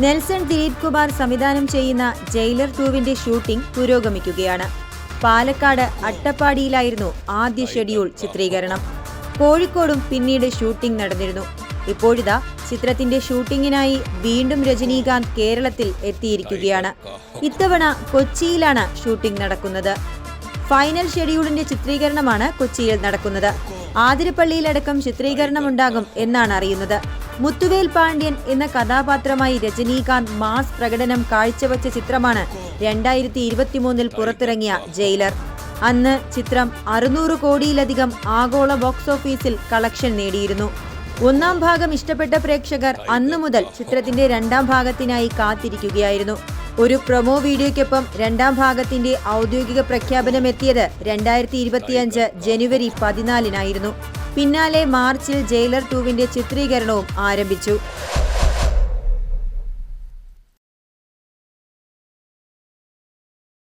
Nelson Dileep Kumar സംവിധാനം ചെയ്യുന്ന jailer 2വിന്റെ shooting പുരോഗമിക്കുകയാണ്. പാലക്കാട് അട്ടപ്പാടിയിലായിരുന്നു ആദ്യ ഷെഡ്യൂൾ ചിത്രീകരണം. കോഴിക്കോടും പിന്നീട് ഷൂട്ടിംഗ് നടന്നിരുന്നു. ഇപ്പോഴിതാ ചിത്രത്തിന്റെ ഷൂട്ടിങ്ങിനായി വീണ്ടും രജനീകാന്ത് കേരളത്തിൽ എത്തിയിരിക്കുകയാണ്. ഇത്തവണ കൊച്ചിയിലാണ് ഷൂട്ടിംഗ് നടക്കുന്നത്. ഫൈനൽ ഷെഡ്യൂളിന്റെ ചിത്രീകരണമാണ് കൊച്ചിയിൽ നടക്കുന്നത്. ആതിരപ്പള്ളിയിലടക്കം ചിത്രീകരണമുണ്ടാകും എന്നാണ് അറിയുന്നത്. മുത്തുവേൽ പാണ്ഡ്യൻ എന്ന കഥാപാത്രമായി രജനീകാന്ത് മാസ് പ്രകടനം കാഴ്ചവെച്ച ചിത്രമാണ് 2023 പുറത്തിറങ്ങിയ ജയിലർ. അന്ന് ചിത്രം 600 കോടിയിലധികം ആഗോള ബോക്സ് ഓഫീസിൽ കളക്ഷൻ നേടിയിരുന്നു. ഒന്നാം ഭാഗം ഇഷ്ടപ്പെട്ട പ്രേക്ഷകർ അന്നു മുതൽ ചിത്രത്തിന്റെ രണ്ടാം ഭാഗത്തിനായി കാത്തിരിക്കുകയായിരുന്നു. ഒരു പ്രൊമോ വീഡിയോയ്ക്കൊപ്പം രണ്ടാം ഭാഗത്തിന്റെ ഔദ്യോഗിക പ്രഖ്യാപനം എത്തിയത് 2025 ജനുവരി 14-നായിരുന്നു. പിന്നാലെ മാർച്ചിൽ ജയിലർ 2വിന്റെ ചിത്രീകരണവും ആരംഭിച്ചു.